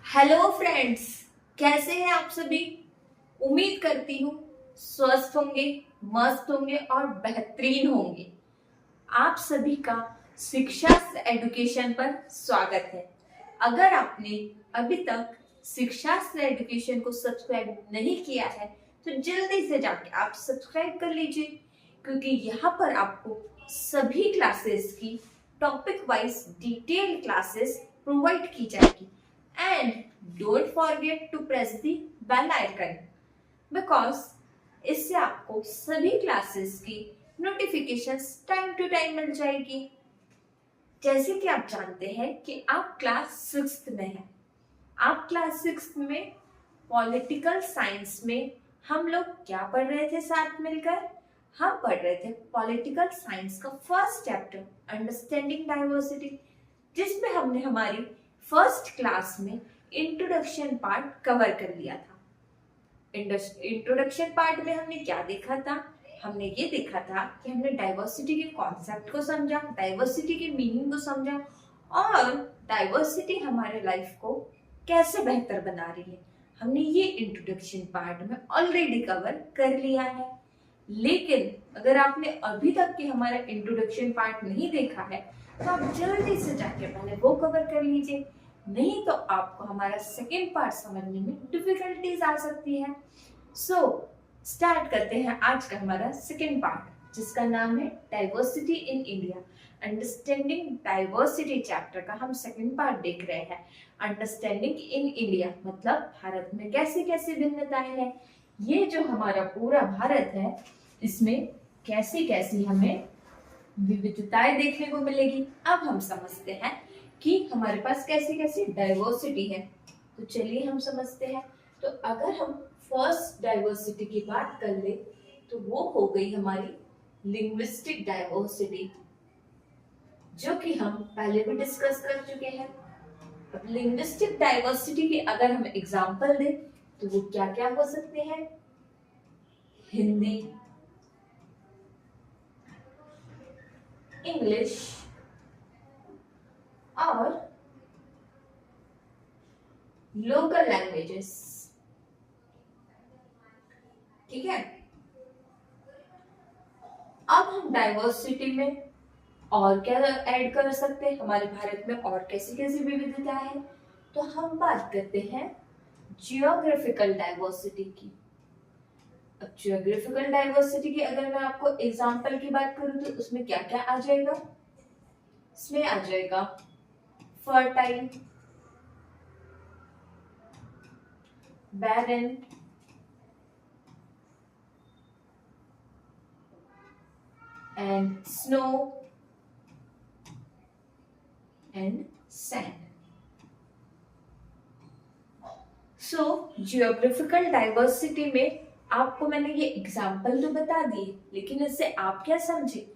Hello friends, कैसे हैं आप सभी। उम्मीद करती हूँ स्वस्थ होंगे, मस्त होंगे और बेहतरीन होंगे। आप सभी का शिक्षा एडुकेशन पर स्वागत है। अगर आपने अभी तक शिक्षा एडुकेशन को सब्सक्राइब नहीं किया है तो जल्दी से जाके आप सब्सक्राइब कर लीजिए, क्योंकि यहाँ पर आपको सभी क्लासेस की topic wise detail classes provide की जाएगी। And don't forget to press the bell icon, because इससे आपको सभी क्लासेस की नोटिफिकेशंस टाइम टू टाइम मिल जाएगी। जैसे कि आप जानते हैं कि आप क्लास 6th में हैं। आप क्लास 6th में पॉलिटिकल साइंस में हम लोग क्या पढ़ रहे थे साथ मिलकर? हम पढ़ रहे थे पॉलिटिकल साइंस का फर्स्ट चैप्टर अंडरस्टैंडिंग डाइवर्सिटी, जिसमें हमने हमारी फर्स्ट क्लास में इंट्रोडक्शन पार्ट कवर कर लिया था। इंट्रोडक्शन पार्ट में हमने क्या देखा था? हमने ये देखा था कि हमने डाइवर्सिटी के कॉन्सेप्ट को समझा, डाइवर्सिटी के मीनिंग को समझा और डाइवर्सिटी हमारे लाइफ को कैसे बेहतर बना रही है। हमने ये इंट्रोडक्शन पार्ट में ऑलरेडी कवर कर लिया है। लेकिन अगर आपने अभी तक के हमारा इंट्रोडक्शन पार्ट नहीं देखा है तो आप जल्दी से जाके पहले वो कवर कर लीजिए, नहीं तो आपको हमारा सेकेंड पार्ट समझने में डिफिकल्टीज आ सकती है। सो स्टार्ट करते हैं आज का हमारा सेकेंड पार्ट, जिसका नाम है diversity in India. Understanding diversity chapter का हम सेकेंड पार्ट देख रहे हैं। अंडरस्टैंडिंग इन इंडिया मतलब भारत में कैसी कैसी भिन्नताएं हैं। ये जो हमारा पूरा भारत है, इसमें कैसी कैसी हमें विविधताएं देखने को मिलेगी। अब हम समझते हैं कि हमारे पास कैसी कैसी डाइवर्सिटी है। तो चलिए हम समझते हैं। तो अगर हम फर्स्ट डाइवर्सिटी की बात कर ले तो वो हो गई हमारी लिंग्विस्टिक डाइवर्सिटी, जो कि हम पहले भी डिस्कस कर चुके हैं। अब लिंग्विस्टिक डाइवर्सिटी के अगर हम एग्जांपल दें तो वो क्या क्या हो सकते हैं? हिंदी, इंग्लिश और लोकल लैंग्वेजेस। ठीक है। अब हम डाइवर्सिटी में और क्या ऐड कर सकते हैं? हमारे भारत में और कैसी कैसी विविधता है? तो हम बात करते हैं जियोग्राफिकल डाइवर्सिटी की। अब जियोग्राफिकल डाइवर्सिटी की अगर मैं आपको एग्जांपल की बात करूं तो उसमें क्या क्या आ जाएगा? इसमें आ जाएगा fertile, barren, and snow and sand. So geographical diversity में आपको मैंने ये एग्जाम्पल तो बता दिए, लेकिन इससे आप क्या समझे?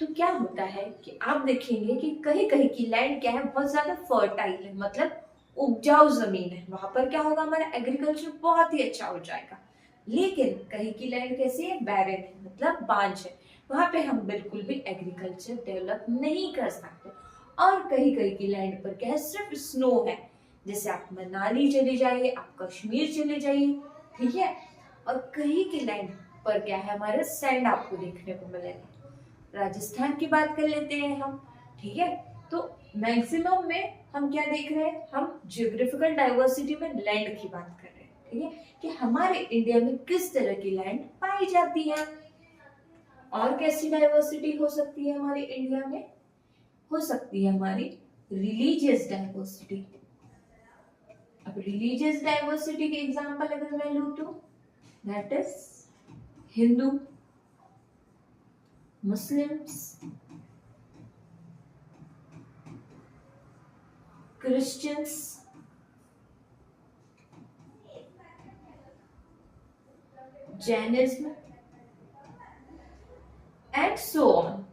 तो क्या होता है कि आप देखेंगे कि कहीं कहीं की लैंड क्या है, बहुत ज्यादा फर्टाइल है, मतलब उपजाऊ जमीन है। वहां पर क्या होगा? हमारा एग्रीकल्चर बहुत ही अच्छा हो जाएगा। लेकिन कहीं की लैंड कैसी है? बैरन है, मतलब बांझ है। वहां पे हम बिल्कुल भी एग्रीकल्चर डेवलप नहीं कर सकते। और कहीं कहीं की लैंड पर क्या है? सिर्फ स्नो है। जैसे आप मनाली चले जाइए, आप कश्मीर चले जाइए, ठीक है। और कहीं की लैंड पर क्या है? हमारे सैंड आपको देखने को मिलेगा। राजस्थान की बात कर लेते हैं हम, ठीक है। तो मैक्सिमम में हम क्या देख रहे हैं? हम जियोग्राफिकल डाइवर्सिटी में लैंड की बात कर रहे हैं, ठीक है, कि हमारे इंडिया में किस तरह की लैंड पाई जाती है। और कैसी डाइवर्सिटी हो सकती है हमारे इंडिया में? हो सकती है हमारी रिलीजियस डाइवर्सिटी। अब रिलीजियस डाइवर्सिटी के एग्जांपल अगर मैं लूं तो that is Hindu, Muslims, Christians, Jainism and so on.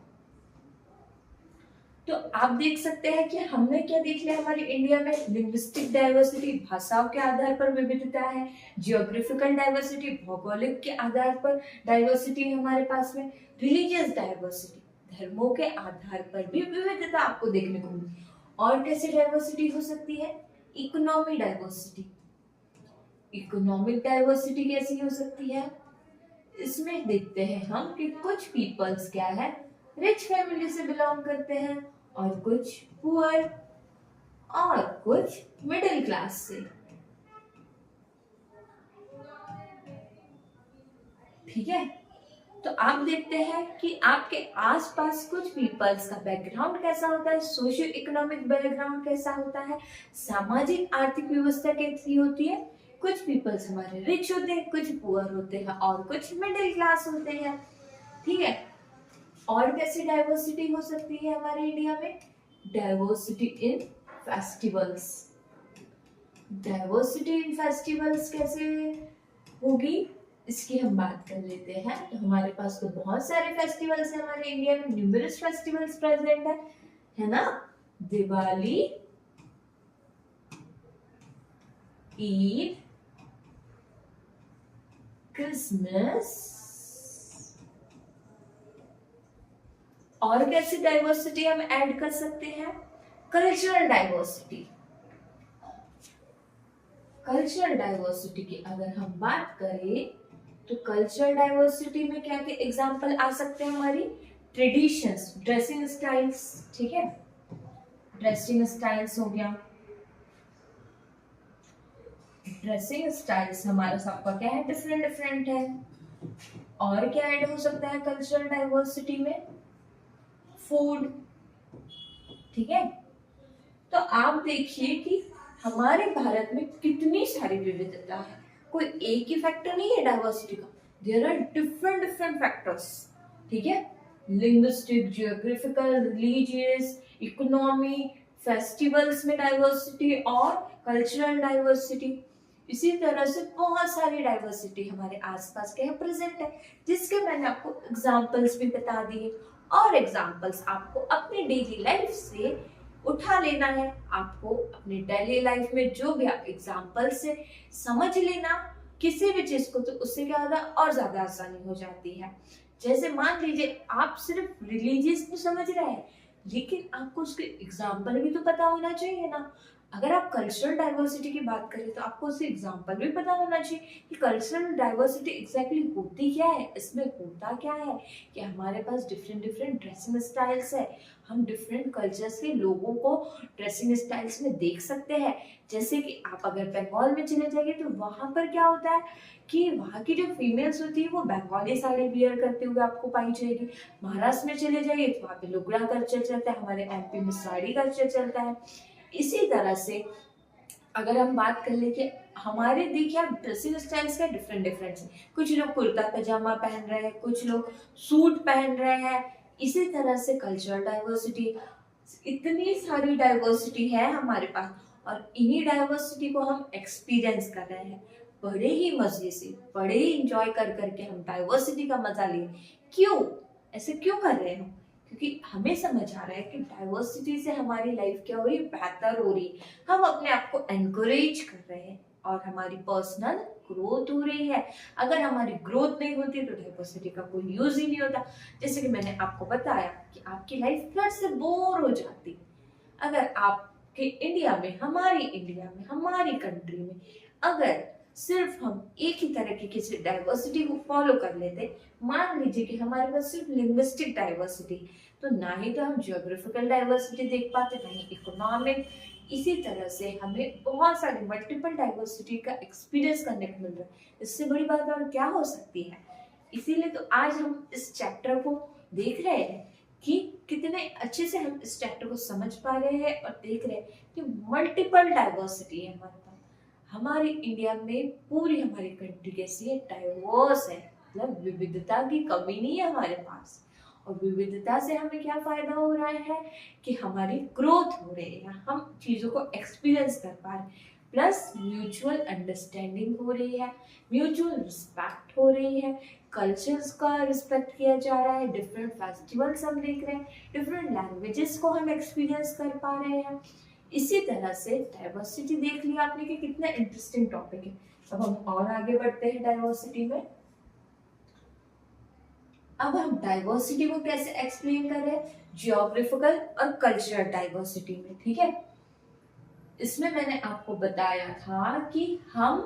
तो आप देख सकते हैं कि हमने क्या देख लिया हमारे इंडिया में? लिंग्विस्टिक डाइवर्सिटी, भाषाओं के आधार पर विविधता है। जियोग्राफिकल डाइवर्सिटी, भौगोलिक के आधार पर डाइवर्सिटी है हमारे पास में। रिलीजियस डाइवर्सिटी, धर्मों के आधार पर भी विविधता आपको देखने को मिली। और कैसी डाइवर्सिटी हो सकती है? Economic diversity. इकोनॉमिक डाइवर्सिटी कैसी हो सकती है? इसमें देखते हैं हम कि कुछ पीपल्स क्या है, रिच फैमिली से बिलोंग करते हैं और कुछ पुअर और कुछ मिडिल क्लास से। ठीक है, तो आप देखते हैं कि आपके आसपास कुछ पीपल्स का बैकग्राउंड कैसा होता है, सोशियो इकोनॉमिक बैकग्राउंड कैसा होता है, सामाजिक आर्थिक व्यवस्था कैसी होती है। कुछ पीपल्स हमारे रिच होते हैं, कुछ पुअर होते हैं और कुछ मिडिल क्लास होते हैं। ठीक है, और कैसी डाइवर्सिटी हो सकती है हमारे इंडिया में? Diversity in festivals. Diversity in festivals कैसे होगी, इसकी हम बात कर लेते हैं। तो हमारे पास तो बहुत सारे फेस्टिवल्स हैं हमारे इंडिया में, न्यूमरस फेस्टिवल्स प्रेजेंट है ना? दिवाली, ईद, क्रिसमस। और कैसी डाइवर्सिटी हम ऐड कर सकते हैं? Cultural diversity. कल्चरल डाइवर्सिटी की अगर हम बात करें तो कल्चरल डाइवर्सिटी में क्या क्या एग्जांपल आ सकते हैं हमारी? Traditions, dressing styles. ठीक है, ड्रेसिंग स्टाइल्स हो गया। ड्रेसिंग स्टाइल्स हमारा सबका क्या है? डिफरेंट डिफरेंट है। और क्या ऐड हो सकता है कल्चरल डाइवर्सिटी में? फूड। ठीक है, तो आप देखिए कि हमारे भारत में कितनी सारी विविधता है। कोई एक ही फैक्टर नहीं है डाइवर्सिटी का, there are different different factors. ठीक है, linguistic, geographical, religious, economy, festivals में डाइवर्सिटी और कल्चरल डाइवर्सिटी। इसी तरह से बहुत सारी डाइवर्सिटी हमारे आसपास के प्रेजेंट है, जिसके मैंने आपको एग्जांपल्स भी बता दिए। और एग्जांपल्स आपको अपनी डेली लाइफ से उठा लेना है। आपको अपनी डेली लाइफ में जो भी आप एग्जांपल से समझ लेना किसी भी चीज को, तो उससे क्या होगा, और ज्यादा आसानी हो जाती है। जैसे मान लीजिए आप सिर्फ रिलीजियस को समझ रहे हैं, लेकिन आपको उसके एग्जाम्पल भी तो पता होना चाहिए ना। अगर आप कल्चरल डाइवर्सिटी की बात करें तो आपको उससे एग्जाम्पल भी पता होना चाहिए कि कल्चरल डाइवर्सिटी एग्जैक्टली होती क्या है, इसमें होता क्या है। कि हमारे पास डिफरेंट डिफरेंट ड्रेसिंग स्टाइल्स है, हम डिफरेंट कल्चर्स के लोगों को ड्रेसिंग स्टाइल्स में देख सकते हैं। जैसे कि आप अगर बंगाल में चले जाइए तो वहां पर क्या होता है कि वहाँ की जो फीमेल्स होती है वो बंगाली साड़ी वियर करते हुए आपको पाई जाएगी। महाराष्ट्र में चले जाइए तो वहाँ पे लुगड़ा कल्चर चलता है, हमारे एमपी में साड़ी कल्चर चलता है। इसी तरह से अगर हम बात कर ले कि हमारे देखिए आप ड्रेसिंग स्टाइल्स का डिफरेंट डिफरेंट है। कुछ लोग कुर्ता पैजामा पहन रहे हैं, कुछ लोग सूट पहन रहे हैं। इसी तरह से कल्चरल डाइवर्सिटी, इतनी सारी डाइवर्सिटी है हमारे पास, और इन्हीं डाइवर्सिटी को हम एक्सपीरियंस कर रहे हैं बड़े ही मजे से, बड़े ही इंजॉय कर करके हम डाइवर्सिटी का मजा लिए। क्यों ऐसे क्यों कर रहे हैं? क्योंकि हमें समझ आ रहा है कि डाइवर्सिटी से हमारी लाइफ क्या हो रही है, बेहतर हो रही है। हम अपने आप को एनकरेज कर रहे हैं और हमारी पर्सनल ग्रोथ हो रही है। अगर हमारी ग्रोथ नहीं होती तो डाइवर्सिटी का कोई यूज ही नहीं होता। जैसे कि मैंने आपको बताया कि आपकी लाइफ फ्लड से बोर हो जाती अगर आपके इंडिया में, हमारी इंडिया में, हमारी कंट्री में अगर सिर्फ हम एक ही तरह की किसी डाइवर्सिटी को फॉलो कर लेते। मान लीजिए कि हमारे पास सिर्फ लिंग्विस्टिक डाइवर्सिटी, तो ना ही तो हम जियोग्राफिकल डाइवर्सिटी देख पाते, ना ही इकोनॉमिक। इसी तरह से हमें बहुत सारी मल्टीपल डाइवर्सिटी का एक्सपीरियंस करने को मिल रहा है। इससे बड़ी बात और क्या हो सकती है? इसीलिए तो आज हम इस चैप्टर को देख रहे हैं कि कितने अच्छे से हम इस चैप्टर को समझ पा रहे हैं और देख रहे हैं कि मल्टीपल डाइवर्सिटी है हमारे पास। हमारी इंडिया में पूरी हमारी कंट्री कैसी है, डाइवर्स है, मतलब विविधता की कमी नहीं है हमारे पास। और विविधता से हमें क्या फायदा हो रहा है कि हमारी ग्रोथ हो रही है, हम चीजों को एक्सपीरियंस कर पा रहे हैं, प्लस म्यूचुअल अंडरस्टैंडिंग हो रही है, म्यूचुअल रिस्पेक्ट हो रही है, कल्चर्स का रिस्पेक्ट किया जा रहा है, डिफरेंट फेस्टिवल्स हम देख रहे हैं, डिफरेंट लैंग्वेजेस को हम एक्सपीरियंस कर पा रहे हैं। इसी तरह से डाइवर्सिटी देख लिया आपने कि कितना इंटरेस्टिंग टॉपिक है। अब हम और आगे बढ़ते हैं डाइवर्सिटी में। अब हम डाइवर्सिटी को कैसे एक्सप्लेन कर रहे हैं, जियोग्राफिकल और कल्चरल डाइवर्सिटी में। ठीक है, इसमें मैंने आपको बताया था कि हम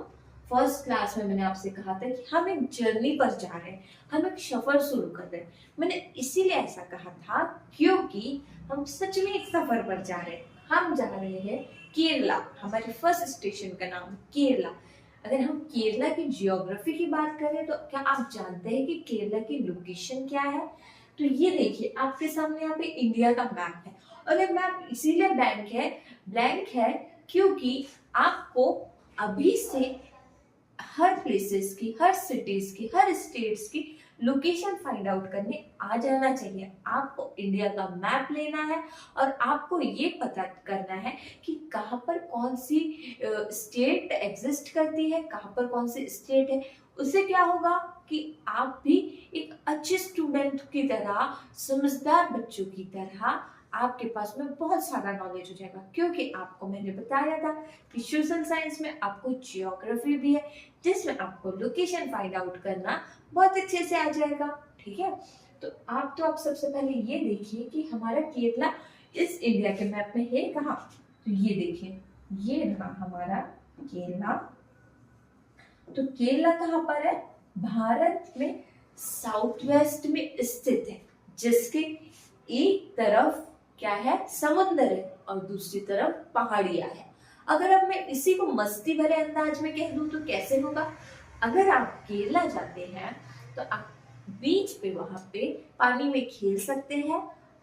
फर्स्ट क्लास में मैंने आपसे कहा था कि हम एक जर्नी पर जा रहे हैं, हम एक सफर शुरू कर रहे हैं। मैंने इसीलिए ऐसा कहा था क्योंकि हम सच में एक सफर पर जा रहे हैं। हम जा रहे हैं केरला, हमारे फर्स्ट स्टेशन का नाम केरला। अगर हम केरला की जियोग्राफी की बात करें तो क्या आप जानते हैं कि केरला की लोकेशन क्या है? तो ये देखिए आपके सामने यहाँ पे इंडिया का मैप है, और ये मैप इसीलिए ब्लैंक है क्योंकि आपको अभी से हर प्लेसेस की, हर सिटीज की, हर स्टेट्स की लोकेशन फाइंड आउट करने आ जाना चाहिए। आपको इंडिया का मैप लेना है और आपको ये पता करना है कि कहाँ पर कौन सी स्टेट एग्जिस्ट करती है, कहाँ पर कौन सी स्टेट है। उससे क्या होगा कि आप भी एक अच्छे स्टूडेंट की तरह, समझदार बच्चों की तरह आपके पास में बहुत सारा नॉलेज हो जाएगा, क्योंकि आपको मैंने बताया था कि सोशल साइंस में आपको जियोग्राफी भी है जिसमें आपको लोकेशन फाइंड आउट करना बहुत अच्छे से आ जाएगा। ठीक है, तो आप सबसे पहले ये देखिए कि हमारा केरला इस इंडिया के मैप में है कहाँ। तो ये देखिए, ये रहा हमारा केरला। तो केरला कहाँ पर है? भारत में साउथ वेस्ट में स्थित है, जिसके एक तरफ क्या है? समुद्र है और दूसरी तरफ पहाड़ियां है। अगर अब मैं इसी को मस्ती भरे अंदाज में कह दूं तो कैसे होगा? अगर आप केरला जाते हैं तो आप बीच पे, वहां पे पानी में खेल सकते हैं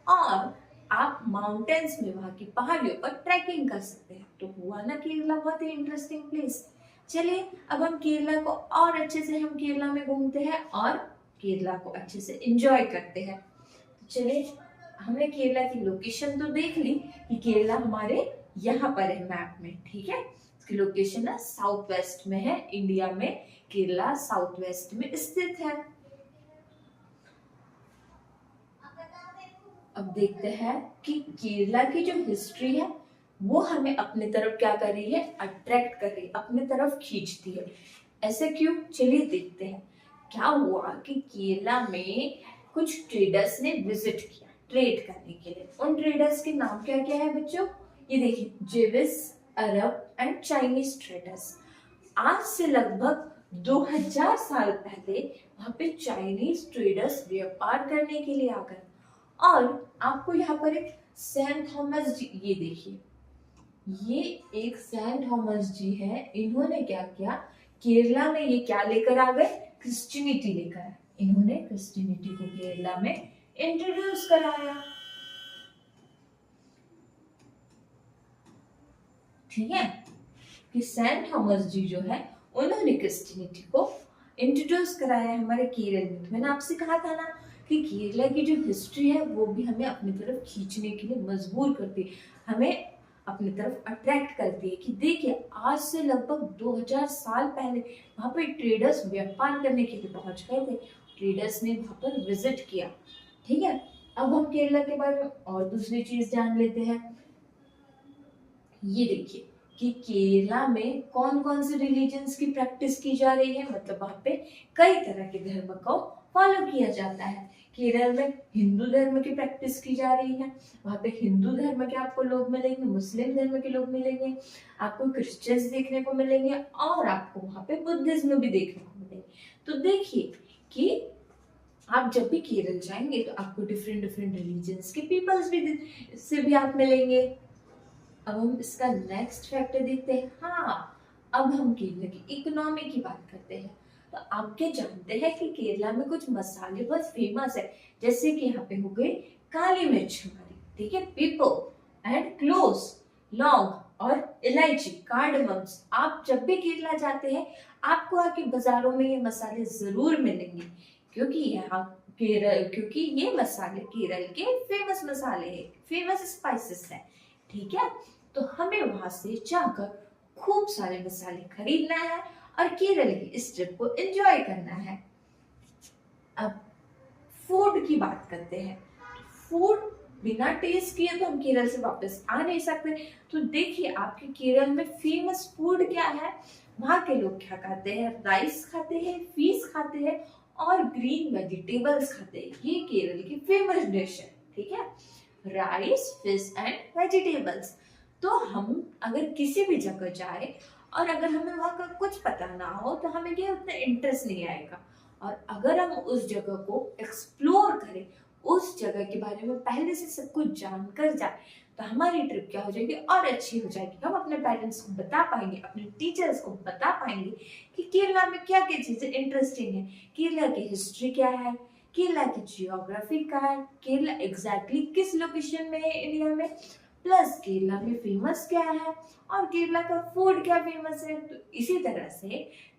और आप माउंटेन्स में, वहां की पहाड़ियों पर ट्रैकिंग कर सकते हैं। तो हुआ ना केरला बहुत ही इंटरेस्टिंग प्लेस। चलिए अब हम केरला को और अच्छे से हम केरला में घूमते हैं और केरला को अच्छे से एंजॉय करते हैं। तो चलिए, हमने केरला की लोकेशन तो देख ली कि केरला हमारे यहाँ पर है मैप में। ठीक है, इसकी लोकेशन है साउथ वेस्ट में है, इंडिया में केरला साउथ वेस्ट में स्थित है। अब देखते हैं कि केरला की जो हिस्ट्री है वो हमें अपने तरफ क्या कर रही है? अट्रैक्ट कर रही है, अपने तरफ खींचती है। ऐसे क्यों? चलिए देखते हैं। क्या हुआ कि केरला में कुछ ट्रेडर्स ने विजिट किया ट्रेड करने के लिए। उन ट्रेडर्स के नाम क्या क्या है बच्चों? ये देखिए, Jewish, Arab and Chinese traders. आज से लगभग 2000 साल पहले वहां पे चाइनीज ट्रेडर्स व्यापार करने के लिए आ गए। और आपको यहाँ पर एक सेंट थॉमस जी, ये देखिए, ये एक सेंट थॉमस जी है। इन्होंने क्या किया? केरला में ये क्या लेकर आ गए? क्रिश्चियनिटी लेकर आए। इन्होंने क्रिश्चियनिटी को केरला में इंट्रोड्यूस कराया। ठीक है, कि सेंट थॉमस जी जो है उन्होंने क्रिश्चियनिटी को इंट्रोड्यूस कराया हमारे केरल में। मैंने आपसे कहा था ना कि केरला की जो हिस्ट्री है वो भी हमें अपनी तरफ खींचने के लिए मजबूर करती है, हमें अपनी तरफ अट्रैक्ट करती है। कि देखिए, आज से लगभग 2000 साल पहले वहां पे ट्रेडर्स व्यापार करने के लिए पहुंच गए थे। ट्रेडर्स ने वहां पर विजिट किया। ठीक है, अब हम केरला के बारे में और दूसरी चीज जान लेते हैं। ये देखिए कि केरला में कौन कौन से रिलीजन्स की प्रैक्टिस की जा रही है, मतलब वहां पे कई तरह के धर्म को फॉलो किया जाता है। केरल में हिंदू धर्म की प्रैक्टिस की जा रही है। वहां पे हिंदू धर्म के आपको लोग मिलेंगे, मुस्लिम धर्म के लोग मिलेंगे, आपको क्रिश्चियंस देखने को मिलेंगे और आपको वहां पे बुद्धिज्म भी देखने को मिलेंगे। तो देखिए कि आप जब भी केरल जाएंगे तो आपको डिफरेंट डिफरेंट रिलीजन्स के पीपल्स भी से भी आप मिलेंगे। अब हम इसका नेक्स्ट फैक्टर देखते हैं। हाँ, अब हम केरला की इकोनॉमी की बात करते हैं। तो आप क्या जानते हैं कि केरला में कुछ मसाले बहुत फेमस है, जैसे कि यहाँ पे हो गए काली मिर्च हमारी, ठीक है, पीपल एंड क्लोव्स, लौंग और इलायची, कार्डमम्स। आप जब भी केरला जाते हैं आपको आके बाजारों में ये मसाले जरूर मिलेंगे, क्योंकि यहाँ क्योंकि ये मसाले केरल के फेमस मसाले हैं, फेमस स्पाइसेस हैं। ठीक है, तो हमें वहां से जाकर खूब सारे मसाले खरीदना है और केरल की इस ट्रिप को एंजॉय करना है। अब फूड की बात करते हैं। फूड बिना टेस्ट किए तो हम केरल से वापस आ नहीं सकते। तो देखिए, आपके केरल में फेमस फूड क्या है? वहां के लोग क्या खाते हैं? राइस खाते हैं, फिश खाते हैं और ग्रीन वेजिटेबल्स खाते हैं। ये केरल की फेमस डिश है। ठीक है, राइस, फिश एंड वेजिटेबल्स। तो हम अगर किसी भी जगह जाए और अगर हमें वहाँ का कुछ पता ना हो तो हमें ये उतना इंटरेस्ट नहीं आएगा। और अगर हम उस जगह को एक्सप्लोर करें, उस जगह के बारे में पहले से सब कुछ जानकर जाए, तो हमारी ट्रिप क्या हो जाएगी और अच्छी हो जाएगी। हम अपने पेरेंट्स को बता पाएंगे, अपने टीचर्स को बता पाएंगे कि केरला में क्या क्या चीजें इंटरेस्टिंग है, केरला की हिस्ट्री क्या है, केरला की जियोग्राफी क्या है, केरला एग्जैक्टली किस लोकेशन में है इंडिया में, प्लस केरला में फेमस क्या है और केरला का फूड क्या फेमस है। तो इसी तरह से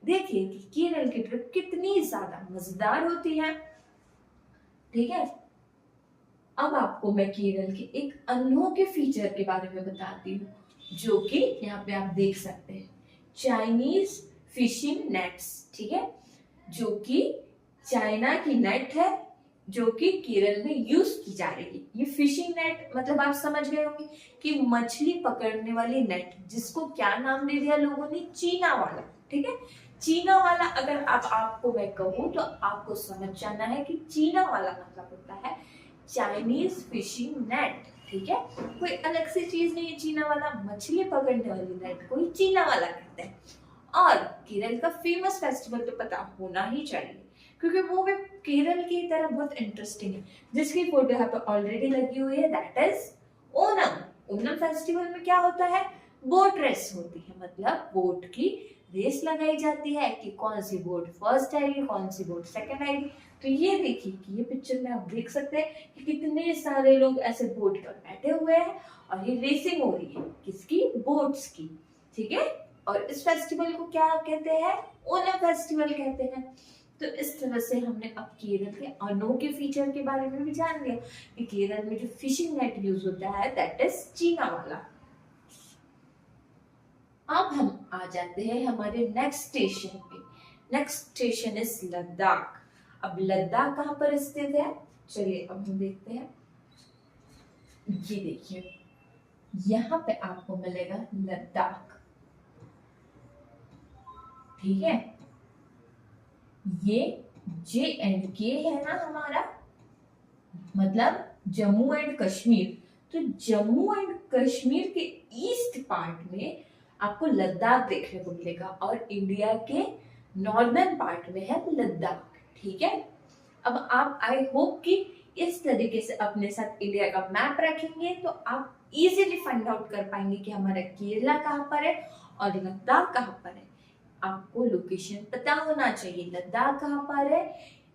देखिए कि केरल की ट्रिप कितनी ज्यादा मजेदार होती है। ठीक है, अब आपको मैं केरल के एक अनोखे फीचर के बारे में बताती हूँ, जो कि यहाँ पे आप देख सकते हैं, चाइनीज फिशिंग नेट्स। ठीक है, जो कि चाइना की नेट है जो कि केरल में यूज की जा रही है। ये फिशिंग नेट मतलब आप समझ गए होंगे कि मछली पकड़ने वाली नेट, जिसको क्या नाम दे दिया लोगों ने, चीना वाला। ठीक है, चीना वाला अगर आपको मैं कहूँ तो आपको समझ जाना है कि चीना वाला मतलब होता है चाइनीज फिशिंग नेट। ठीक है, कोई अलग से चीज नहीं है चीना वाला, मछली पकड़ने वाली नेट को ही चीना वाला कहते हैं। और केरल का फेमस फेस्टिवल तो पता होना ही चाहिए, क्योंकि वो भी केरल की तरह बहुत इंटरेस्टिंग है, जिसकी फोटो यहाँ पे ऑलरेडी लगी हुई है, that is Onam. Onam festival में क्या होता है, बोट रेस होती है, मतलब बोट की रेस लगाई जाती है कि कौन सी बोट फर्स्ट आएगी, कौन सी बोट सेकंड आएगी। तो ये देखिए कि ये पिक्चर में आप देख सकते हैं कि कितने सारे लोग ऐसे बोट पर बैठे हुए हैं और ये रेसिंग हो रही है, किसकी, बोट्स की। ठीक है, और इस फेस्टिवल को क्या कहते हैं, ओणम फेस्टिवल कहते हैं। तो इस तरह से हमने अब केरल के अनोखे फीचर के बारे में भी जान लिया कि केरल में जो फिशिंग नेट यूज होता है दैट इज चीना वाला। अब हम आ जाते हैं हमारे नेक्स्ट स्टेशन पे। Next station is Ladakh. अब लद्दाख कहाँ पर स्थित है, चलिए अब हम देखते हैं। ये देखिए, यहाँ पे आपको मिलेगा लद्दाख। ठीक है, ये JNK है ना हमारा, मतलब जम्मू एंड कश्मीर। तो जम्मू एंड कश्मीर के ईस्ट पार्ट में आपको लद्दाख देखने को मिलेगा और इंडिया के नॉर्दर्न पार्ट में है लद्दाख। ठीक है, अब आप आई होप कि इस तरीके से अपने साथ इंडिया का मैप रखेंगे तो आप इजीली फाइंड आउट कर पाएंगे कि हमारा केरला कहाँ पर है और लद्दाख कहाँ पर है। आपको लोकेशन पता होना चाहिए, लद्दाख कहाँ पर है,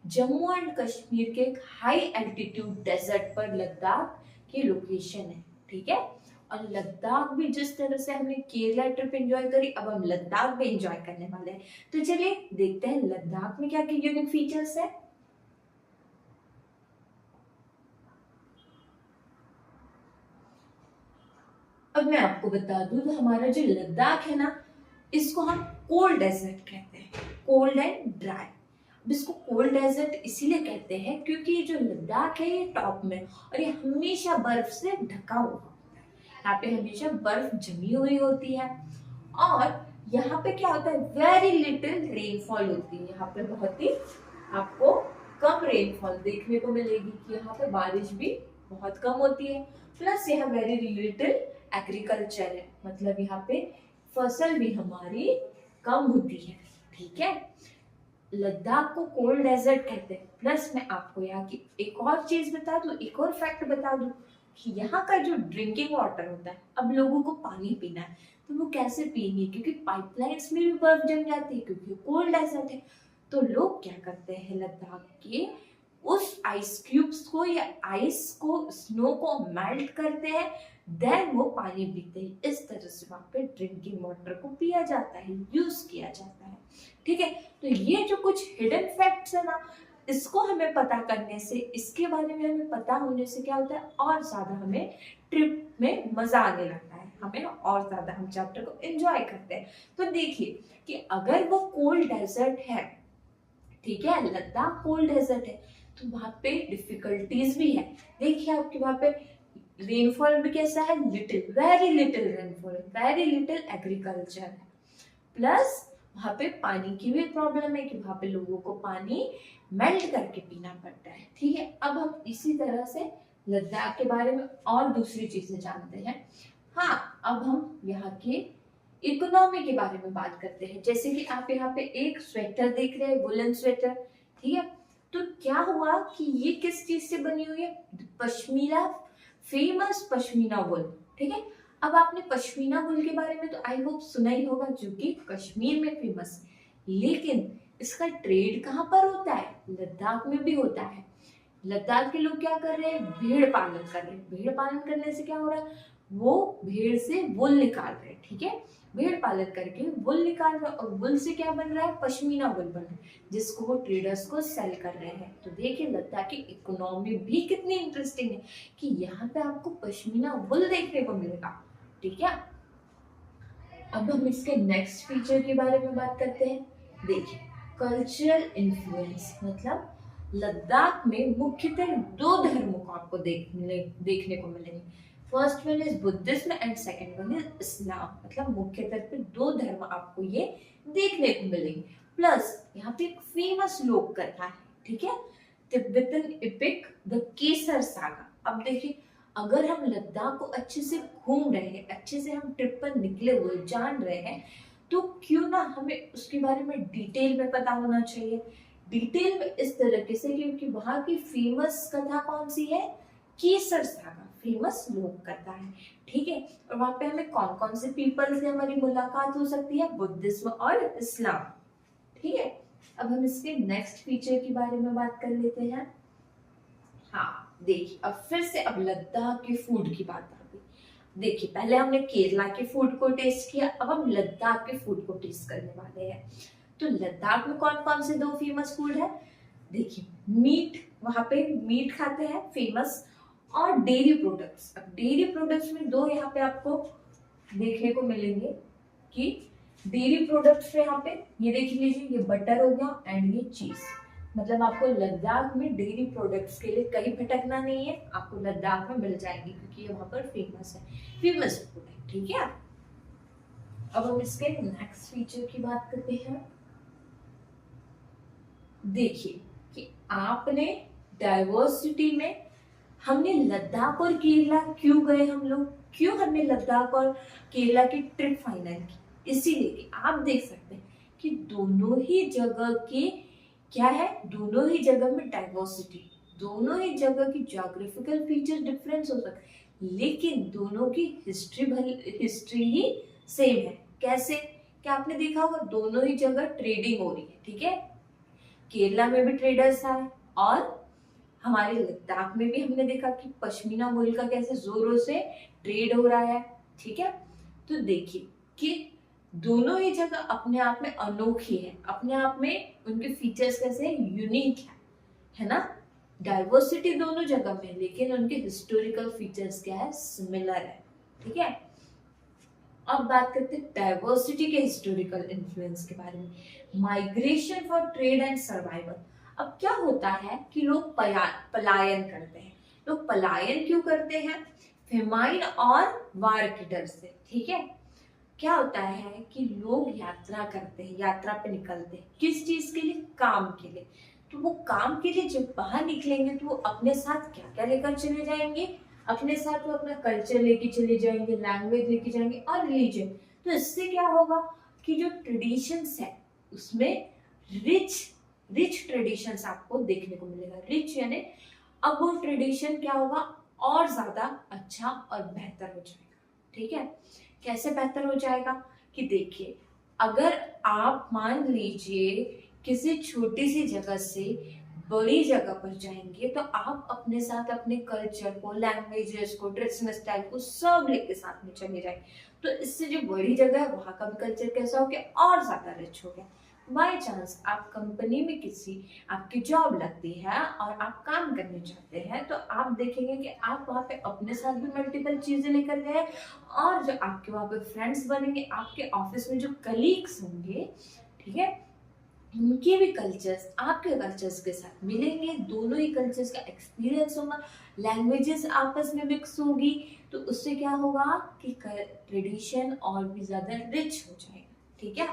जम्मू एंड कश्मीर के एक हाई एल्टीट्यूड डेजर्ट पर लद्दाख की लोकेशन है। ठीक है, और लद्दाख भी जिस तरह से हमने केरला ट्रिप एंजॉय करी, अब हम लद्दाख भी एंजॉय करने वाले हैं। तो चलिए देखते हैं लद्दाख में क्या क्या यूनिक फीचर्स है। अब मैं आपको बता दूं तो हमारा जो लद्दाख है ना, इसको हम कोल्ड डेजर्ट कहते हैं, कोल्ड एंड ड्राई। अब इसको कोल्ड डेजर्ट इसीलिए कहते हैं क्योंकि जो लद्दाख है ये टॉप में और ये हमेशा बर्फ से ढका हुआ होता है। यहाँ पे हमेशा बर्फ जमी हुई होती है और यहाँ पे क्या होता है, वेरी लिटिल रेनफॉल होती है। यहाँ पे बहुत ही आपको कम रेनफॉल देखने को मिलेगी कि यहाँ पे बारिश भी बहुत कम होती है। प्लस यहाँ वेरी लिटिल एग्रीकल्चर है, मतलब यहाँ पे फसल भी हमारी कम होती है। ठीक है, लद्दाख को कोल्ड डेजर्ट कहते हैं। प्लस मैं आपको यहाँ की एक और चीज बता दूं, एक और फैक्ट बता दूं कि यहाँ का जो ड्रिंकिंग वाटर होता है, अब लोगों को पानी पीना है तो वो कैसे पिएंगे, क्योंकि पाइपलाइंस में भी बर्फ जम जाती है क्योंकि कोल्ड डेजर्ट है। तो लोग क्या करते हैं, लद्दाख के उस आइस क्यूब्स को या आइस को, स्नो को मेल्ट करते हैं, देन वो पानी पीते हैं। इस तरह से वहां पे ड्रिंकिंग वाटर को पिया जाता है, यूज किया जाता है। ठीक है, तो ये जो कुछ हिडन फैक्ट्स है ना, इसको हमें पता करने से, इसके बारे में हमें पता होने से क्या होता है, और ज्यादा हमें ट्रिप में मजा आने लगता है, हमें और ज्यादा हम चैप्टर को एंजॉय करते हैं। तो देखिए कि अगर वो कोल्ड डेजर्ट है, ठीक है, लद्दाख कोल्ड डेजर्ट है, तो वहां पे डिफिकल्टीज भी है। देखिए आपके वहां पे रेनफॉल भी कैसा है, little, very little rainfall, very little agriculture है। प्लस वहां पे पानी की भी प्रॉब्लम है कि वहां पे लोगों को पानी मेल्ट करके पीना पड़ता है। ठीक है, अब हम इसी तरह से लद्दाख के बारे में और दूसरी चीजें जानते हैं। हाँ, अब हम यहाँ के इकोनॉमी के बारे में बात करते हैं। जैसे कि आप यहाँ पे एक स्वेटर देख रहे हैं, वुलन स्वेटर, ठीक है। तो क्या हुआ कि ये किस चीज से बनी हुई है? पश्मीना, फेमस पश्मीना वुल, ठीक है। अब आपने पश्मीना वुल के बारे में तो आई होप सुना ही होगा, जो कि कश्मीर में फेमस है। लेकिन इसका ट्रेड कहाँ पर होता है? लद्दाख में भी होता है। लद्दाख के लोग क्या कर रहे हैं? भेड़ पालन कर रहे हैं। भेड़ पालन करने से क्या हो रहा है? वो भेड़ से वुल निकाल रहे हैं, ठीक है। भेड़ पालन करके वुल निकाल रहे हैं और वुल से क्या बन रहा है? पश्मीना वुल बन रहा है, जिसको वो ट्रेडर्स को सेल कर रहे हैं। तो देखिए लद्दाख की इकोनॉमी भी कितनी इंटरेस्टिंग है कि यहाँ पे आपको पश्मीना वुल देखने को मिलेगा, ठीक है। अब हम इसके नेक्स्ट फीचर के बारे में बात करते हैं। देखिए कल्चरल इन्फ्लुएंस, मतलब लद्दाख में मुख्यतः दो धर्मों को आपको देखने को मिलेंगे। First one is Buddhism and second one is इस्लाम, मतलब मुख्यतः पे दो धर्म आपको ये देखने को मिलेंगे। प्लस यहाँ पे एक फेमस लोक कथा है, ठीक है, Tibetan epic the Kesar saga. अब देखिए अगर हम लद्दाख को अच्छे से घूम रहे हैं, अच्छे से हम ट्रिप पर निकले हुए जान रहे हैं, तो क्यों ना हमें उसके बारे में डिटेल में पता होना चाहिए। डिटेल में इस तरीके से क्योंकि वहां की फेमस कथा कौन सी है? केसर सागा फेमस लोक कथा है, ठीक है। और वहां पे हमें कौन कौन से पीपल से हमारी मुलाकात हो सकती है? बुद्धिज्म और इस्लाम, ठीक है। अब हम इसके नेक्स्ट फीचर के बारे में बात कर लेते हैं। हाँ देखिए अब फिर से अब लद्दाख के फूड की बात आ गई। देखिए पहले हमने केरला के फूड को टेस्ट किया, अब हम लद्दाख के फूड को टेस्ट करने वाले हैं। तो लद्दाख में कौन कौन से दो फेमस फूड है? देखिए मीट, वहां पे मीट खाते हैं फेमस, और डेयरी प्रोडक्ट्स। अब डेयरी प्रोडक्ट्स में दो यहाँ पे आपको देखने को मिलेंगे कि डेयरी प्रोडक्ट्स में यहाँ पे ये देख लीजिए, ये बटर हो गया एंड ये चीज। मतलब आपको लद्दाख में डेयरी प्रोडक्ट्स के लिए कहीं भटकना नहीं है, आपको लद्दाख में मिल जाएंगी क्योंकि ये वहां पर फेमस है, फेमस फूड है, ठीक है। अब हम इसके नेक्स्ट फीचर की बात करते हैं। देखिए कि आपने डाइवर्सिटी में हमने लद्दाख और केरला क्यों गए, हम लोग क्यों हमने लद्दाख और केरला की ट्रिप फाइनल की? इसीलिए कि आप देख सकते हैं कि दोनों ही जगह के क्या है, दोनों ही जगह में डाइवर्सिटी, दोनों ही जगह की ज्योग्राफिकल फीचर डिफरेंस हो सकते हैं, लेकिन दोनों की हिस्ट्री ही सेम है। कैसे? क्या आपने देखा होगा दोनों ही जगह ट्रेडिंग हो रही है, ठीक है। केरला में भी ट्रेडर्स आए और हमारे लद्दाख में भी हमने देखा कि पश्मीना वूल का कैसे जोरों से ट्रेड हो रहा है, ठीक है। तो देखिए कि दोनों ही जगह अपने आप में अनोखी है, अपने आप में उनके फीचर्स कैसे यूनिक है ना। डाइवर्सिटी दोनों जगह में, लेकिन उनके हिस्टोरिकल फीचर्स क्या है? सिमिलर है, ठीक है। अब बात करते हैं डाइवर्सिटी के हिस्टोरिकल इन्फ्लुएंस के बारे में। Migration for trade and survival. अब क्या होता है कि लोग पलायन करते हैं। लोग पलायन क्यों करते हैं? फेमाइन और वार के डर से, ठीक है। क्या होता है कि लोग यात्रा करते हैं, यात्रा पे निकलते हैं, किस चीज के लिए? काम के लिए। तो वो काम के लिए जब बाहर निकलेंगे तो वो अपने साथ क्या क्या लेकर चले जाएंगे? अपने साथ वो अपना कल्चर लेके चले जाएंगे, लैंग्वेज लेके जाएंगे और रिलीजन। तो इससे क्या होगा कि जो ट्रेडिशंस है उसमें रिच ट्रेडिशंस आपको देखने को मिलेगा। रिच यानी अब वो ट्रेडिशन क्या होगा? और ज्यादा अच्छा और बेहतर हो जाएगा, ठीक है। कैसे बेहतर हो जाएगा? कि देखिए अगर आप मान लीजिए किसी छोटी सी जगह से बड़ी जगह पर जाएंगे तो आप अपने साथ अपने कल्चर को, लैंग्वेजेस को, ड्रेसिंग स्टाइल को सब लेके साथ में चले जाएंगे। तो इससे जो बड़ी जगह है वहां का भी कल्चर कैसा हो गया? और ज्यादा रिच हो गया। बाय चांस आप कंपनी में किसी आपकी जॉब लगती है और आप काम करने जाते हैं तो आप देखेंगे कि आप वहाँ पे अपने साथ भी मल्टीपल चीजें लेकर गए, और जो आपके वहाँ पे फ्रेंड्स बनेंगे, आपके ऑफिस में जो कलीग्स होंगे, ठीक है, उनके भी कल्चर्स आपके कल्चर्स के साथ मिलेंगे, दोनों ही कल्चर्स का एक्सपीरियंस होगा, लैंग्वेजेस आपस में मिक्स होगी, तो उससे क्या होगा कि ट्रेडिशन और भी ज्यादा रिच हो जाएगा, ठीक है।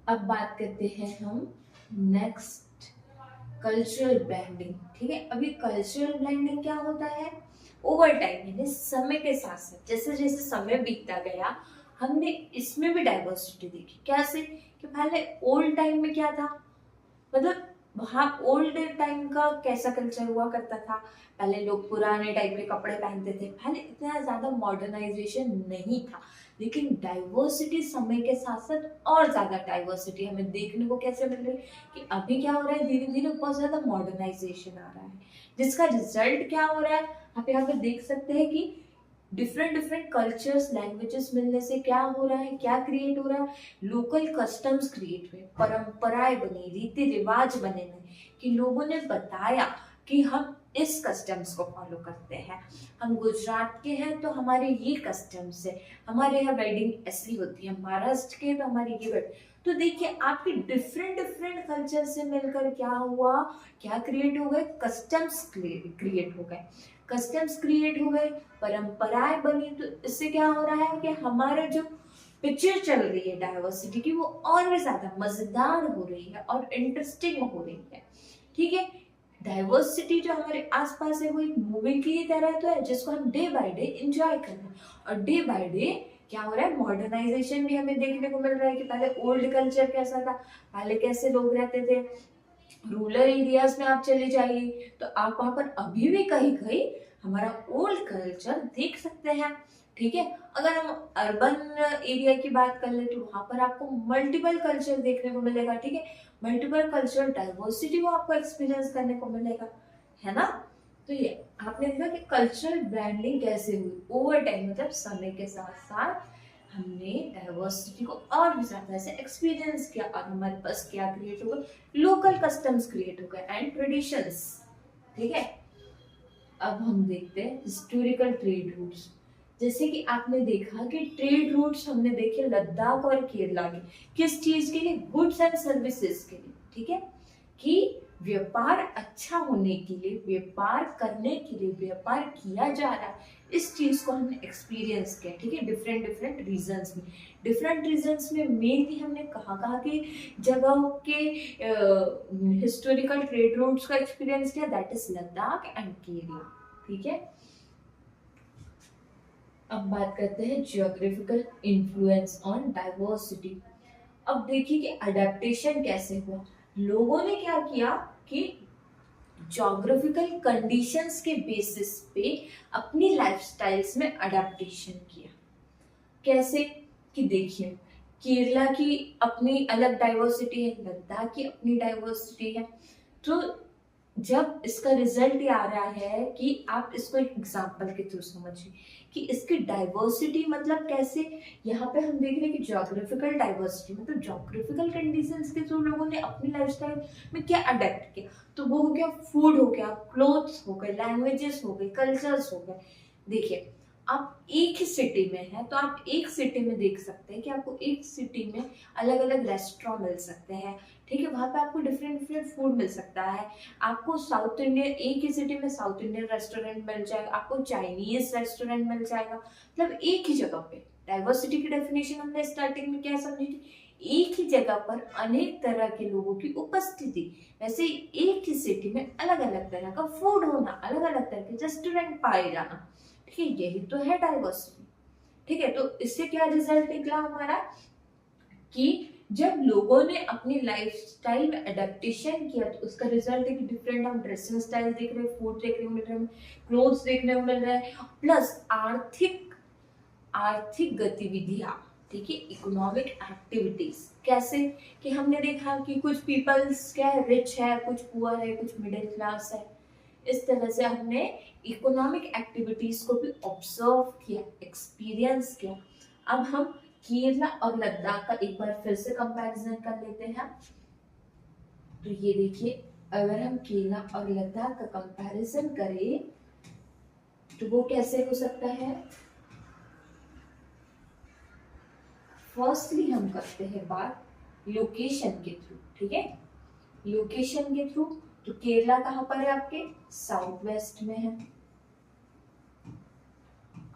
अब बात करते हैं हम नेक्स्ट कल्चरल ब्लेंडिंग, ठीक है। अभी कल्चरल ब्लेंडिंग क्या होता है? ओवर टाइम यानी समय के साथ साथ जैसे जैसे समय बीतता गया हमने इसमें भी डाइवर्सिटी देखी। कैसे कि पहले ओल्ड टाइम में क्या था, मतलब वहाँ ओल्ड टाइम का कैसा कल्चर हुआ करता था। पहले लोग पुराने टाइप के कपड़े पहनते थे, पहले इतना ज्यादा मॉडर्नाइजेशन नहीं था, लेकिन डाइवर्सिटी समय के साथ साथ और ज्यादा डाइवर्सिटी हमें देखने को कैसे मिल रही है कि अभी क्या हो रहा है, धीरे धीरे बहुत ज्यादा मॉडर्नाइजेशन आ रहा है, जिसका रिजल्ट क्या हो रहा है आप यहाँ पे देख सकते हैं कि डिफरेंट डिफरेंट कल्चर्स लैंग्वेजेस मिलने से क्या हो रहा है, क्या क्रिएट हो रहा है, लोकल कस्टम्स क्रिएट हुए, परंपराएं बनी, रीति रिवाज बने कि लोगों ने बताया कि हम इस कस्टम्स को फॉलो करते हैं, हम गुजरात के हैं तो हमारे ये कस्टम्स है, हमारे यहाँ वेडिंग ऐसी होती है, महाराष्ट्र के तो हमारी ये वेडिंग। तो देखिए आपके डिफरेंट डिफरेंट कल्चर से मिलकर क्या हुआ, क्या क्रिएट हो गए, कस्टम्स क्रिएट हो गए, कस्टम्स क्रिएट हो गए, परंपराएं बनी। तो इससे क्या हो रहा है कि हमारे जो पिक्चर चल रही है डाइवर्सिटी की वो और भी ज्यादा मजेदार हो रही है और इंटरेस्टिंग हो रही है। ठीक है, डाइवर्सिटी जो हमारे आसपास है वो एक मूवी की ही तरह तो है जिसको हम डे बाय डे एंजॉय कर रहे हैं, और डे बाय डे क्या हो रहा है, मॉडर्नाइजेशन भी हमें देखने को मिल रहा है कि पहले ओल्ड कल्चर कैसा था, पहले कैसे लोग रहते थे। रूरल एरियाज में आप चले जाइए तो आप वहां पर अभी भी कहीं कहीं हमारा ओल्ड कल्चर देख सकते हैं। ठीक है, अगर हम अर्बन एरिया की बात कर ले तो वहां पर आपको मल्टीपल कल्चर देखने को मिलेगा। ठीक है, मल्टीपल कल्चर डाइवर्सिटी को आपको एक्सपीरियंस करने को मिलेगा, है ना। तो ये आपने देखा कि कल्चरल ब्रांडिंग कैसे हुई ओवर टाइम, मतलब समय के साथ साथ हमने डाइवर्सिटी को और भी ज्यादा ऐसे एक्सपीरियंस किया और हमारे पास क्या क्रिएट होगा, लोकल कस्टम्स क्रिएट हो गए एंड ट्रेडिशंस। ठीक है, अब हम देखते हैं हिस्टोरिकल ट्रेड रूट्स। जैसे कि आपने देखा कि ट्रेड रूट्स हमने देखे लद्दाख और केरला के, किस चीज के लिए, गुड्स एंड सर्विसेज के लिए। ठीक है, कि व्यापार अच्छा होने के लिए, व्यापार करने के लिए व्यापार किया जा रहा है, इस चीज को हमने एक्सपीरियंस किया। ठीक है, डिफरेंट डिफरेंट रीजन्स में, डिफरेंट रीजन्स में मेनली हमने कहा कि जगहों के हिस्टोरिकल ट्रेड रूट्स का एक्सपीरियंस किया, that is Ladakh and Kerala. ठीक है, अब बात करते हैं जियोग्राफिकल इन्फ्लुएंस ऑन डाइवर्सिटी। अब देखिए कि अडेप्टेशन कैसे हुआ, लोगों ने क्या किया कि ज्योग्राफिकल कंडीशंस के बेसिस पे अपनी लाइफस्टाइल्स में अडेप्टेशन किया। कैसे कि देखिए केरला की अपनी अलग डाइवर्सिटी है, लद्दाख की अपनी डाइवर्सिटी है। तो जब इसका रिजल्ट ये आ रहा है कि आप इसको एक एग्जांपल के थ्रू समझिए कि इसकी डाइवर्सिटी मतलब कैसे, यहाँ पे हम देख रहे हैं कि ज्योग्राफिकल डाइवर्सिटी मतलब ज्योग्राफिकल कंडीशंस के थ्रू लोगों ने अपनी लाइफस्टाइल में क्या अडेप्ट किया। तो वो हो गया फूड, हो गया क्लोथ्स, हो गए लैंग्वेजेस, हो गए कल्चर्स, हो गए। देखिए आप एक ही सिटी में है तो आप एक सिटी में देख सकते हैं कि आपको एक सिटी में अलग अलग रेस्टोरेंट मिल सकते हैं। ठीक है, वहां पे आपको डिफरेंट डिफरेंट फूड मिल सकता है। आपको साउथ इंडियन, एक ही सिटी में साउथ इंडियन रेस्टोरेंट मिल जाएगा, आपको चाइनीज रेस्टोरेंट मिल जाएगा, मतलब एक ही जगह पे। डाइवर्सिटी की डेफिनेशन हमने स्टार्टिंग में क्या समझी थी, एक ही जगह पर अनेक तरह के लोगों की उपस्थिति। वैसे एक ही सिटी में अलग अलग तरह का फूड होना, अलग अलग तरह के रेस्टोरेंट पाए जाना। ठीक है, यही तो है डाइवर्सिटी। ठीक है, तो इससे क्या रिजल्ट निकला हमारा कि जब लोगों ने अपनी लाइफस्टाइल में एडेप्टेशन किया तो उसका रिजल्ट है कि डिफरेंट हम ड्रेसिंग स्टाइल देख रहे हैं, फूड देखने को मिल रहे हैं, क्लोथ्स देखने को मिल रहे हैं, प्लस आर्थिक गतिविधियां। ठीक है, इकोनॉमिक एक्टिविटीज कैसे कि हमने देखा कि कुछ पीपल्स क्या है, रिच है, कुछ पुअर है, कुछ मिडिल क्लास है। इस तरह से हमने इकोनॉमिक एक्टिविटीज को भी ऑब्जर्व किया, एक्सपीरियंस किया। अब हम केरला और लद्दाख का एक बार फिर से कंपैरिजन कर लेते हैं। तो ये देखिए, अगर हम केरला और लद्दाख का कंपैरिजन करें तो वो कैसे हो सकता है। फर्स्टली हम करते हैं बात लोकेशन के थ्रू। ठीक है, लोकेशन के थ्रू तो केरला कहाँ पर है, आपके साउथ वेस्ट में है,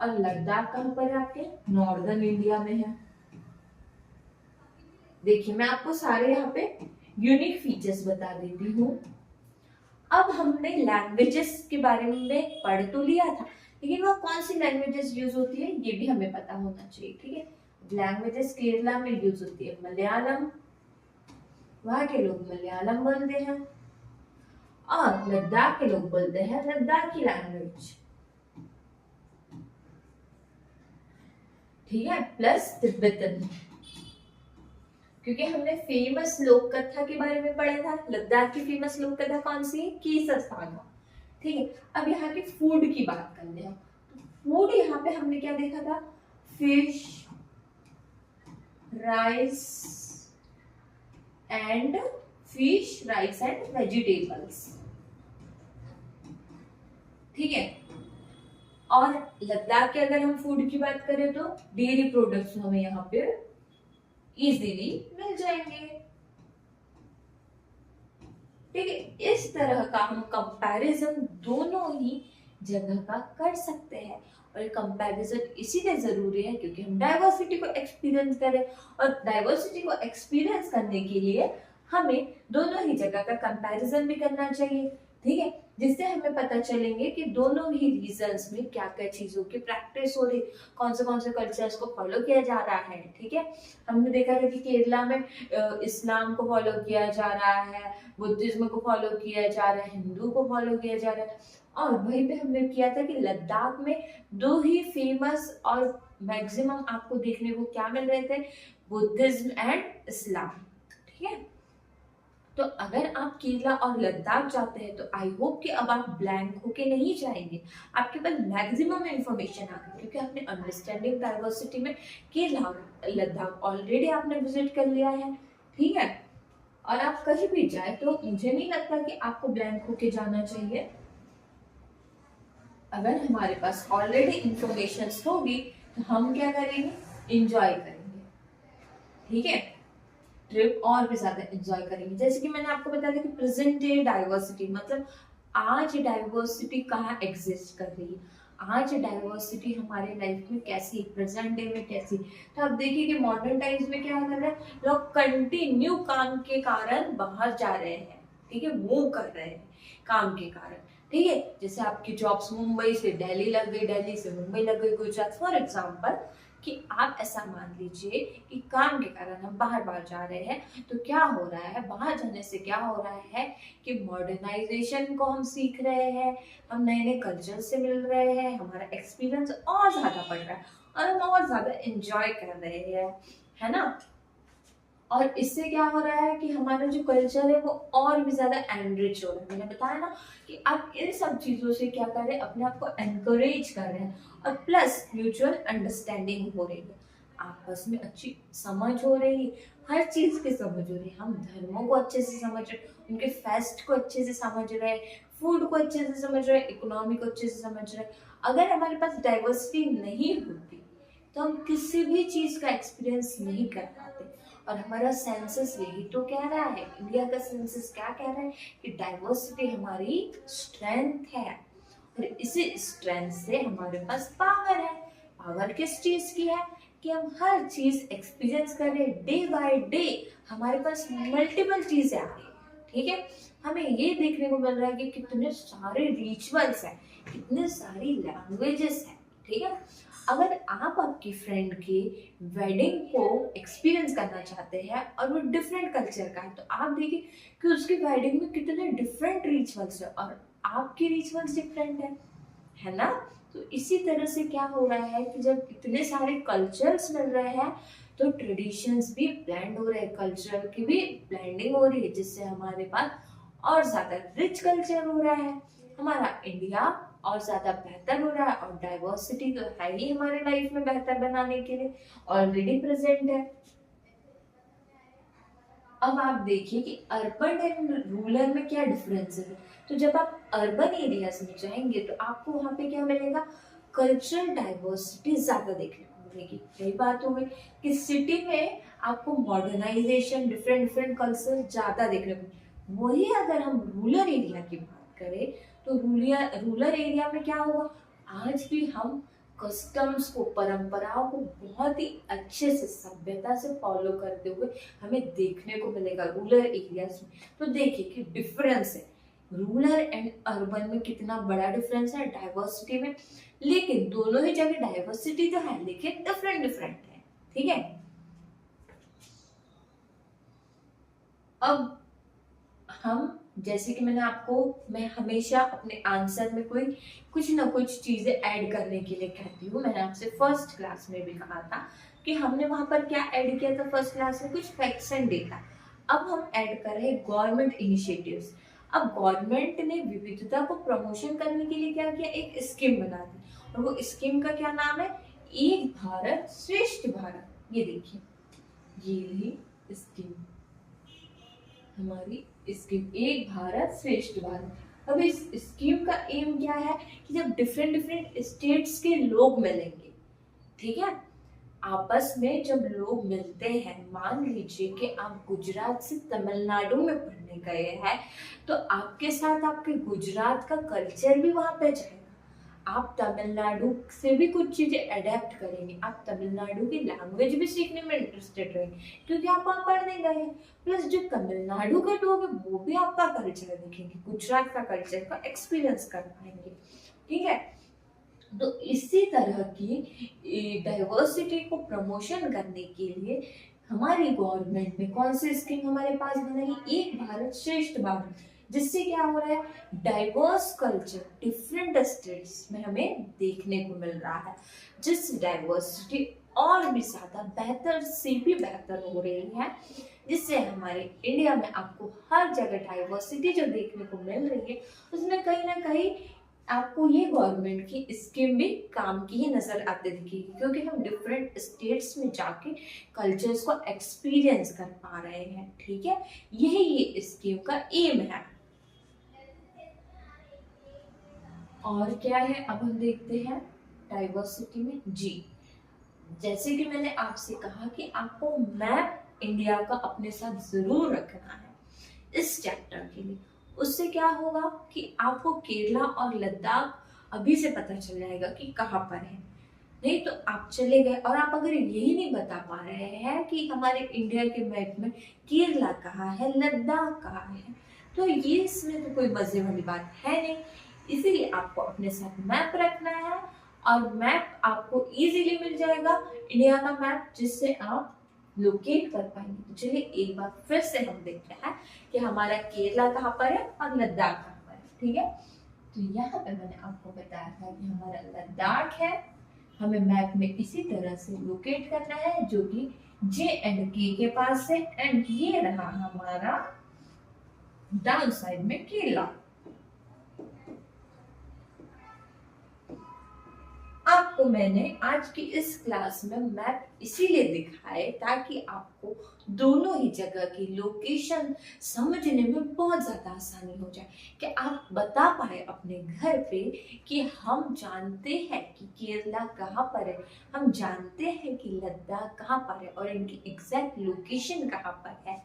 और लद्दाख कहाँ पर है, आपके नॉर्दर्न इंडिया में है। देखिए मैं आपको सारे यहाँ पे यूनिक फीचर्स बता देती हूँ। अब हमने लैंग्वेजेस के बारे में पढ़ तो लिया था, लेकिन वह कौन सी लैंग्वेजेस यूज होती है ये भी हमें पता होना चाहिए। ठीक है, लैंग्वेजेस केरला में यूज होती है मलयालम, वहां के लोग मलयालम बोलते हैं, और लद्दाख के लोग बोलते हैं लद्दाखी लैंग्वेज। ठीक है, प्लस तिब्बतन, क्योंकि हमने फेमस लोक कथा के बारे में पढ़ा था। लद्दाख की फेमस लोक कथा कौन सी है? कीसर सागा। ठीक है, अब यहाँ के फूड की बात करते हैं। फूड यहाँ पे हमने क्या देखा था? Fish, rice and vegetables. ठीक है, और लद्दाख के अगर हम फूड की बात करें तो डेयरी प्रोडक्ट्स हमें यहाँ पे इजीली मिल जाएंगे। ठीक है, इस तरह का हम कंपैरिजन दोनों ही जगह का कर सकते हैं, और ये कंपैरिजन इसीलिए जरूरी है क्योंकि हम डाइवर्सिटी को एक्सपीरियंस करें, और डाइवर्सिटी को एक्सपीरियंस करने के लिए हमें दोनों ही जगह का कंपैरिजन भी करना चाहिए। ठीक है, जिससे हमें पता चलेंगे कि दोनों ही रीजन्स में क्या क्या चीजों की प्रैक्टिस हो रही, कौन से कल्चर्स को फॉलो किया जा रहा है। ठीक है, हमने देखा था कि केरला में इस्लाम को फॉलो किया जा रहा है, बुद्धिज्म को फॉलो किया जा रहा है, हिंदू को फॉलो किया जा रहा है, और वहीं पे हमने किया था कि लद्दाख में दो ही फेमस और मैक्सिमम आपको देखने को क्या मिल रहे थे? Buddhism and Islam. ठीक है, तो अगर आप केरला और लद्दाख जाते हैं तो आई होप कि अब आप ब्लैंक होके नहीं जाएंगे, आपके पास मैक्सिमम इंफॉर्मेशन आ गई, क्योंकि आपने अंडरस्टैंडिंग डाइवर्सिटी में केरला लद्दाख ऑलरेडी आपने विजिट कर लिया है। ठीक है, और आप कहीं भी जाए तो मुझे नहीं लगता कि आपको ब्लैंक होके जाना चाहिए। अगर हमारे पास ऑलरेडी इंफॉर्मेशन होगी तो हम क्या करेंगे? इंजॉय करेंगे। ठीक है, ट्रिप और भी ज्यादा एंजॉय करेंगे। जैसे कि मैंने आपको बताया था कि प्रेजेंट डे डाइवर्सिटी मतलब आज डाइवर्सिटी कहाँ एग्जिस्ट कर रही है, आज डाइवर्सिटी हमारे लाइफ में कैसी, प्रेजेंट डे में कैसी। तो आप देखिए कि मॉडर्न टाइम्स में क्या कर रहे हैं लोग, कंटिन्यू काम के कारण बाहर जा रहे हैं। ठीक है, मूव कर रहे हैं काम के कारण। ठीक है, जैसे आपकी जॉब्स मुंबई से दिल्ली लग गई, दिल्ली से मुंबई लग गई, गुजरात फॉर एग्जाम्पल, कि आप ऐसा मान लीजिए कि काम के कारण हम बाहर बाहर जा रहे हैं, तो क्या हो रहा है? बाहर जाने से क्या हो रहा है कि मॉडर्नाइजेशन को हम सीख रहे हैं, हम नए नए कल्चर से मिल रहे हैं, हमारा एक्सपीरियंस और ज्यादा बढ़ रहा है, और हम और ज्यादा एंजॉय कर रहे हैं, है ना। और इससे क्या हो रहा है कि हमारा जो कल्चर है वो और भी ज्यादा एनरिच हो रहा है। मैंने बताया ना कि आप इन सब चीजों से क्या कर रहे हैं? अपने आप को एनकरेज कर रहे हैं, और प्लस म्यूचुअल अंडरस्टैंडिंग हो रही है, आपस में अच्छी समझ हो रही है, हर चीज की समझ हो रही है। हम धर्मों को अच्छे से समझ रहे हैं, उनके फेस्ट को अच्छे से समझ रहे हैं, फूड को अच्छे से समझ रहे हैं, इकोनॉमी को अच्छे से समझ रहे हैं। अगर हमारे पास डाइवर्सिटी नहीं होती तो हम किसी भी चीज का एक्सपीरियंस नहीं कर पाते। और हमारा सेंसस यही तो कह रहा है, इंडिया का सेंसस क्या कह रहा है कि डाइवर्सिटी हमारी स्ट्रेंथ है, और इसी स्ट्रेंथ से हमारे पास पावर है। पावर किस चीज की है? कि हम हर चीज एक्सपीरियंस कर रहे हैं, डे बाय डे हमारे पास मल्टीपल चीजें आ रही है। ठीक है, हमें ये देखने को मिल रहा है कि कितने सारे रिचुअल्स हैं, कितने सारी लैंग्वेजेस हैं। ठीक है, अगर आप आपकी फ्रेंड की वेडिंग को एक्सपीरियंस करना चाहते हैं और वो डिफरेंट कल्चर का है, तो आप देखिए कि उसकी वेडिंग में कितने डिफरेंट रिचुअल्स है और आपकी रिचुअल्स डिफरेंट है ना। तो इसी तरह से क्या हो रहा है कि जब इतने सारे कल्चर्स मिल रहे हैं तो ट्रेडिशंस भी ब्लेंड हो रहे हैं, कल्चर की भी ब्लेंडिंग हो रही है, जिससे हमारे पास और ज्यादा रिच कल्चर हो रहा है, हमारा इंडिया और ज्यादा बेहतर हो रहा है। और डाइवर्सिटी तो है ही हमारे लाइफ में बेहतर बनाने के लिए ऑलरेडी प्रेजेंट है। अब आप देखिए कि अर्बन एंड रूरल में क्या डिफरेंस है। तो जब आप अर्बन एरियाज में जाएंगे तो आपको वहां पे क्या मिलेगा? कल्चरल डाइवर्सिटी ज्यादा देखने को मिलेगी। यही बात हो गई कि सिटी में आपको मॉडर्नाइजेशन, डिफरेंट डिफरेंट कल्चर ज्यादा देखने को। वही अगर हम रूरल एरिया की बात करें तो रूरल एरिया में क्या होगा? आज भी हम कस्टम्स को, परंपराओं को बहुत ही अच्छे से, सभ्यता से फॉलो करते हुए हमें देखने को मिलेगा रूरल एरियाज में। तो देखिए कि डिफरेंस है, रूरल एंड अर्बन में कितना बड़ा डिफरेंस है डाइवर्सिटी में, लेकिन दोनों ही जगह डाइवर्सिटी तो है लेकिन डिफरेंट डिफरेंट है। ठीक है, अब हम जैसे कि मैं हमेशा अपने आंसर में कोई कुछ ना कुछ चीजें ऐड करने के लिए कहती हूँ। मैंने आपसे फर्स्ट क्लास में भी कहा था कि हमने वहां पर क्या ऐड किया था फर्स्ट क्लास में, कुछ फैक्ट्स एंड डेटा। अब हम ऐड कर रहे हैं गवर्नमेंट इनिशिएटिव्स। अब गवर्नमेंट ने विविधता को प्रमोशन करने के लिए क्या किया, एक स्कीम बना दी, और वो स्कीम का क्या नाम है, एक भारत श्रेष्ठ भारत। ये देखिए, ये रही स्कीम, हमारी स्कीम एक भारत श्रेष्ठ भारत। अब इस स्कीम का एम क्या है कि जब डिफरेंट डिफरेंट स्टेट्स के लोग मिलेंगे, ठीक है, आपस में जब लोग मिलते हैं, मान लीजिए कि आप गुजरात से तमिलनाडु में पढ़ने गए हैं, तो आपके साथ आपके गुजरात का कल्चर भी वहां पे जाएगा। आप तमिलनाडु से भी कुछ चीजें अडेप्ट करेंगे, आप तमिलनाडु की लैंग्वेज भी सीखने में इंटरेस्टेड रहेंगे क्योंकि आप वहां पढ़ने गए हैं। प्लस जो तमिलनाडु के लोग हैं वो भी आपका कल्चर देखेंगे, गुजरात का कल्चर का एक्सपीरियंस कर पाएंगे। ठीक है, तो इसी तरह की डाइवर्सिटी को प्रमोशन करने के लिए हमारी गवर्नमेंट ने कौन सी स्कीम हमारे पास बनाई, एक भारत श्रेष्ठ भारत, जिससे क्या हो रहा है, डाइवर्स कल्चर डिफरेंट स्टेट्स में हमें देखने को मिल रहा है, जिससे डाइवर्सिटी और भी ज्यादा बेहतर से भी बेहतर हो रही है, जिससे हमारे इंडिया में आपको हर जगह डाइवर्सिटी जो देखने को मिल रही है उसमें कहीं ना कहीं आपको ये गवर्नमेंट की स्कीम भी काम की ही नजर आती दिखेगी, क्योंकि हम डिफरेंट स्टेट्स में जाके कल्चर्स को एक्सपीरियंस कर पा रहे हैं। ठीक है, यही ये स्कीम का एम है। और क्या है, अब हम देखते हैं डाइवर्सिटी में जी, जैसे कि मैंने आपसे कहा कि आपको मैप इंडिया का अपने साथ जरूर रखना है इस चैप्टर के लिए। उससे क्या होगा कि आपको केरला और लद्दाख अभी से पता चल जाएगा कि कहाँ पर है। नहीं तो आप चले गए और आप अगर यही नहीं बता पा रहे हैं कि हमारे इंडिया के मैप में केरला कहाँ है, लद्दाख कहाँ है, तो ये इसमें तो कोई मजे वाली बात है नहीं। इसीलिए आपको अपने साथ मैप रखना है, और मैप आपको इजीली मिल जाएगा, इंडिया का मैप, जिससे आप लोकेट कर पाएंगे। तो चलिए एक बार फिर से हम देखते हैं कि हमारा केरला कहाँ पर है और लद्दाख कहाँ पर है। ठीक है, तो यहाँ पे मैंने आपको बताया था कि हमारा लद्दाख है, हमें मैप में इसी तरह से लोकेट करना है, जो कि J&K के पास है, एंड ये रहा हमारा डाउन साइड में केरला। आपको मैंने आज की इस क्लास में मैप इसीलिए दिखाए ताकि आपको दोनों ही जगह की लोकेशन समझने में बहुत ज्यादा आसानी हो जाए, कि आप बता पाए अपने घर पे कि हम जानते हैं कि केरला कहाँ पर है, हम जानते हैं कि लद्दाख कहाँ पर है, और इनकी एग्जैक्ट लोकेशन कहाँ पर है।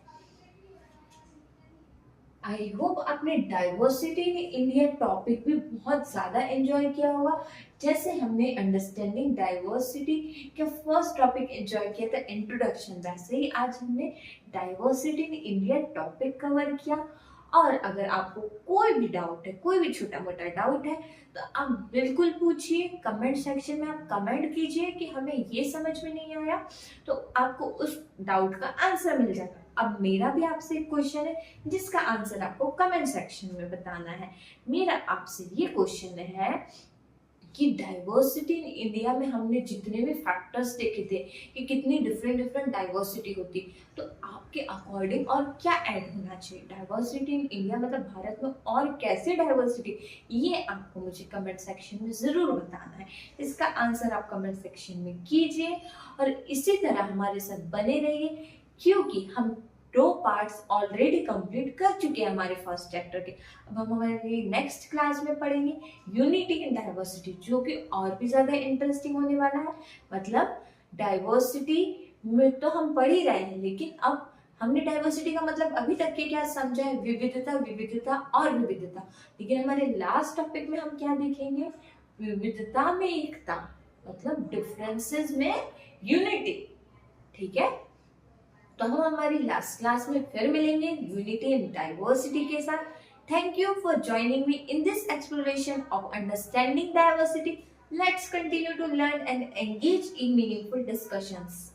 आई होप आपने डाइवर्सिटी इन इंडिया टॉपिक भी बहुत ज्यादा एंजॉय किया होगा, जैसे हमने अंडरस्टैंडिंग डाइवर्सिटी का फर्स्ट टॉपिक एंजॉय किया था इंट्रोडक्शन, वैसे ही आज हमने diversity in India topic cover किया। और अगर आपको कोई भी डाउट है, कोई भी छोटा मोटा डाउट है, तो आप बिल्कुल पूछिए, कमेंट सेक्शन में आप कमेंट कीजिए कि हमें ये समझ में नहीं आया, तो आपको उस डाउट का आंसर मिल जाएगा। अब मेरा भी आपसे एक क्वेश्चन है जिसका आंसर आपको कमेंट सेक्शन में बताना है। मेरा आपसे ये क्वेश्चन है कि डाइवर्सिटी इन इंडिया में हमने जितने भी फैक्टर्स देखे थे कि कितनी डिफरेंट डिफरेंट डाइवर्सिटी होती, तो आपके अकॉर्डिंग और क्या ऐड होना चाहिए डाइवर्सिटी इन इंडिया, मतलब भारत में और कैसे डाइवर्सिटी, ये आपको मुझे कमेंट सेक्शन में जरूर बताना है। इसका आंसर आप कमेंट सेक्शन में कीजिए और इसी तरह हमारे साथ बने रहिए, क्योंकि हम 2 पार्ट्स ऑलरेडी कंप्लीट कर चुके हैं हमारे फर्स्ट चैप्टर के। अब हम हमारे नेक्स्ट क्लास में पढ़ेंगे यूनिटी एंड डाइवर्सिटी, जो कि और भी ज्यादा इंटरेस्टिंग होने वाला है। मतलब डाइवर्सिटी में तो हम पढ़ ही रहे हैं, लेकिन अब हमने डाइवर्सिटी का मतलब अभी तक के क्या समझा है, विविधता, विविधता और विविधता। लेकिन हमारे लास्ट टॉपिक में हम क्या देखेंगे, विविधता में एकता, मतलब डिफरेंसेस में यूनिटी। ठीक है, तो हम हमारी लास्ट क्लास में फिर मिलेंगे यूनिटी एंड डाइवर्सिटी के साथ। Thank you for joining me in this exploration of understanding diversity. Let's continue to learn and engage in meaningful discussions.